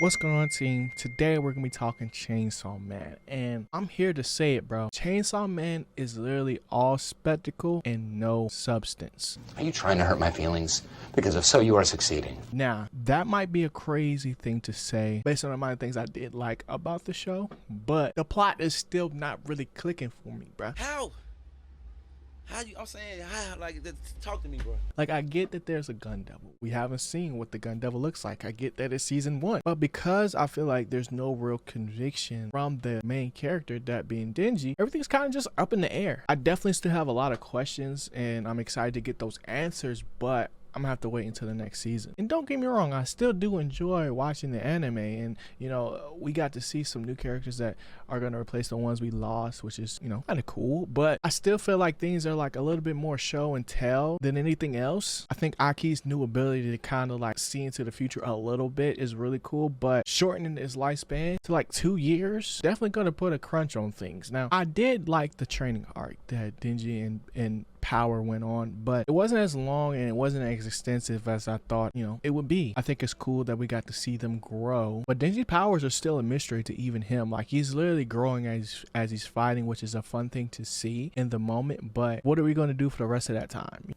What's going on, team? Today we're gonna be talking Chainsaw Man, and I'm here to say it, bro. Chainsaw Man is literally all spectacle and no substance. Are you trying to hurt my feelings? Because if so, you are succeeding. Now, that might be a crazy thing to say based on the amount of things I did like about the show, but the plot is still not really clicking for me, bro. How? I'm saying, how? Like, talk to me, bro. Like, I get that there's a gun devil. We haven't seen what the gun devil looks like. I get that it's season 1. But because I feel like there's no real conviction from the main character, that being Denji, everything's kind of just up in the air. I definitely still have a lot of questions, and I'm excited to get those answers, but I'm gonna have to wait until the next season. And don't get me wrong, I still do enjoy watching the anime, and you know, we got to see some new characters that are gonna replace the ones we lost, which is, you know, kind of cool. But I still feel like things are like a little bit more show and tell than anything else. I think Aki's new ability to kind of like see into the future a little bit is really cool, but shortening his lifespan to like 2 years definitely gonna put a crunch on things. Now, I did like the training arc that Denji and Power went on, but it wasn't as long and it wasn't as extensive as I thought, you know, it would be. I think it's cool that we got to see them grow, but Denji's powers are still a mystery to even him. Like, he's literally growing as he's fighting, which is a fun thing to see in the moment, but what are we going to do for the rest of that time?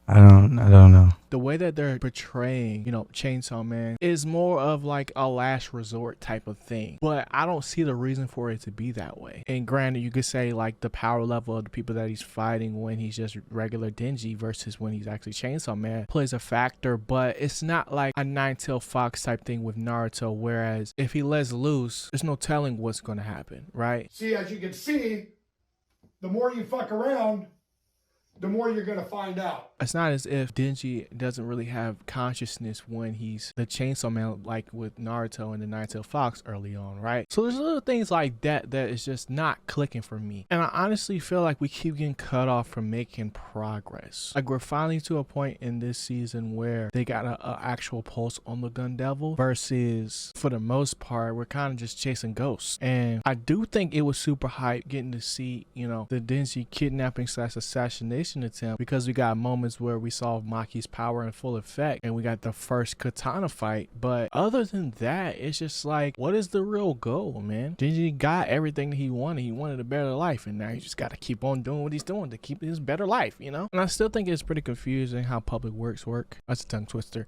I don't know. The way that they're portraying, you know, Chainsaw Man is more of like a last resort type of thing, but I don't see the reason for it to be that way. And granted, you could say like the power level of the people that he's fighting when he's just regular Denji versus when he's actually Chainsaw Man plays a factor, but it's not like a nine-tailed fox type thing with Naruto, whereas if he lets loose, there's no telling what's going to happen, right? See, as you can see, the more you fuck around, the more you're going to find out. It's not as if Denji doesn't really have consciousness when he's the Chainsaw Man, like with Naruto and the Nine-Tailed Fox early on, right? So there's little things like that that is just not clicking for me. And I honestly feel like we keep getting cut off from making progress. Like, we're finally to a point in this season where they got an actual pulse on the gun devil versus, for the most part, we're kind of just chasing ghosts. And I do think it was super hype getting to see, you know, the Denji kidnapping / assassination attempt, because we got moments where we saw Maki's power in full effect and we got the first katana fight. But other than that, it's just like, what is the real goal, man? Denji got everything that he wanted a better life, and now he just got to keep on doing what he's doing to keep his better life, you know? And I still think it's pretty confusing how public works work. That's a tongue twister,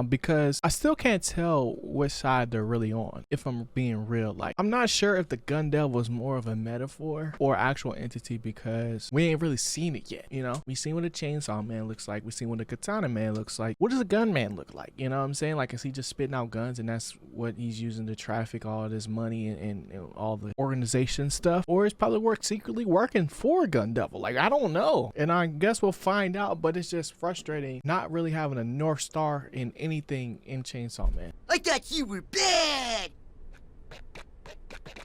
because I still can't tell which side they're really on, if I'm being real. Like, I'm not sure if the gun devil is more of a metaphor or actual entity, because we ain't really seen it yet, you know? We seen what a Chainsaw Man looks like, we seen what a Katana Man looks like. What does a gun man look like? You know what I'm saying? Like, is he just spitting out guns and that's what he's using to traffic all this money and all the organization stuff? Or is probably secretly working for Gun Devil? Like, I don't know. And I guess we'll find out, but it's just frustrating not really having a North Star in anything in Chainsaw Man. I thought you were bad.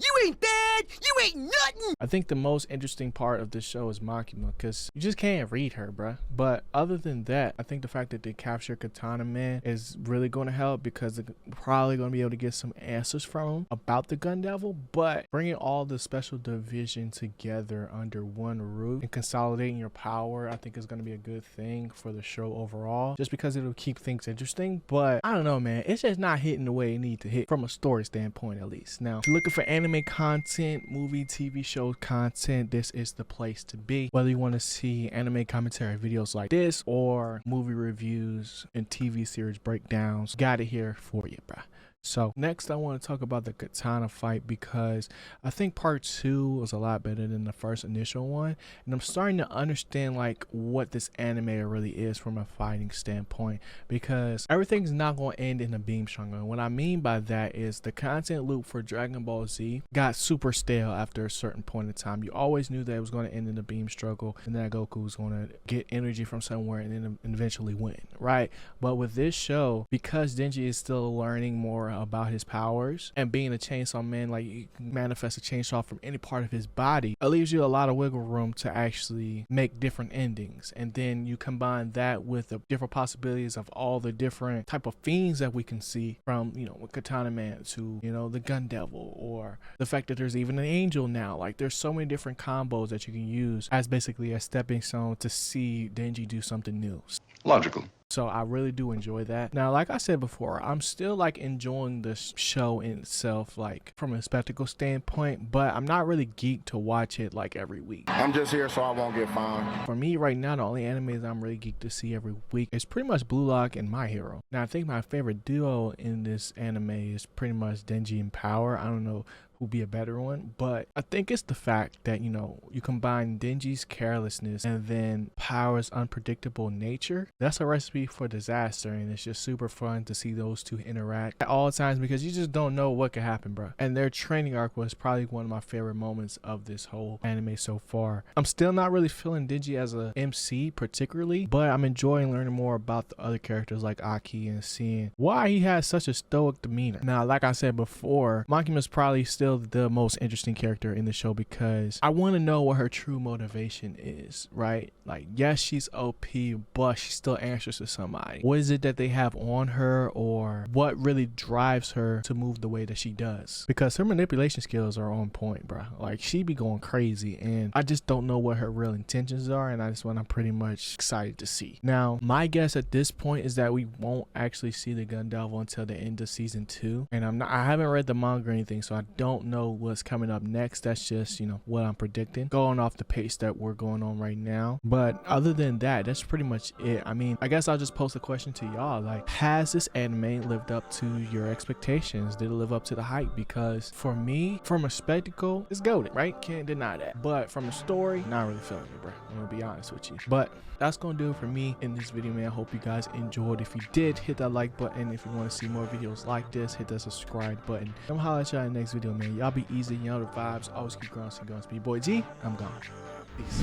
You ain't bad. You ain't nothing. I think the most interesting part of this show is Makima, because you just can't read her, bruh. But other than that, I think the fact that they capture Katana Man is really going to help, because they're probably going to be able to get some answers from him about the gun devil. But bringing all the special division together under one roof and consolidating your power, I think is going to be a good thing for the show overall, just because it'll keep things interesting. But I don't know, man, it's just not hitting the way it needs to hit from a story standpoint, at least. Now, if you're looking for anime content, movie, TV show content, this is the place to be. Whether you want to see anime commentary videos like this or movie reviews and TV series breakdowns, got it here for you, bruh. So next I want to talk about the katana fight, because I think part 2 was a lot better than the first initial one, and I'm starting to understand like what this anime really is from a fighting standpoint, because everything's not going to end in a beam struggle. And what I mean by that is the content loop for Dragon Ball Z got super stale after a certain point in time. You always knew that it was going to end in a beam struggle and that Goku was going to get energy from somewhere and then eventually win, right? But with this show, because Denji is still learning more about his powers, and being a Chainsaw Man, like, you can manifest a chainsaw from any part of his body, it leaves you a lot of wiggle room to actually make different endings. And then you combine that with the different possibilities of all the different type of fiends that we can see, from, you know, with Katana Man to, you know, the Gun Devil, or the fact that there's even an angel now. Like, there's so many different combos that you can use as basically a stepping stone to see Denji do something new. Logical. So I really do enjoy that. Now, like I said before, I'm still like enjoying this show in itself, like from a spectacle standpoint, but I'm not really geeked to watch it like every week. I'm just here so I won't get fined. For me right now, the only animes I'm really geeked to see every week is pretty much Blue Lock and My Hero. Now, I think my favorite duo in this anime is pretty much Denji and Power. I don't know who'd be a better one, but I think it's the fact that, you know, you combine Denji's carelessness and then Power's unpredictable nature. That's a recipe for disaster, and it's just super fun to see those two interact at all times because you just don't know what could happen, bro. And their training arc was probably one of my favorite moments of this whole anime so far. I'm still not really feeling Denji as a MC particularly, but I'm enjoying learning more about the other characters like Aki and seeing why he has such a stoic demeanor. Now, like I said before, Makima's probably still the most interesting character in the show because I want to know what her true motivation is, right? Like, yes, she's OP, but she still answers to somebody. What is it that they have on her, or what really drives her to move the way that she does? Because her manipulation skills are on point, bro. Like, she be going crazy, and I just don't know what her real intentions are, and that's what I'm pretty much excited to see. Now, my guess at this point is that we won't actually see the Gun Devil until the end of season 2, and I haven't read the manga or anything, so I don't know what's coming up next. That's just, you know, what I'm predicting, going off the pace that we're going on right now. But other than that, that's pretty much it. I mean, I guess I'll just post a question to y'all, like, has this anime lived up to your expectations? Did it live up to the hype? Because for me, from a spectacle, it's goated, right? Can't deny that. But from a story, not really feeling it, bro. I'm gonna be honest with you. But that's gonna do it for me in this video, man. I hope you guys enjoyed. If you did, hit that like button. If you want to see more videos like this, hit that subscribe button. I'm gonna holler at y'all in the next video, man. Y'all be easy, you know the vibes. Always keep growing, keep going. Speed boy G, I'm gone. Peace.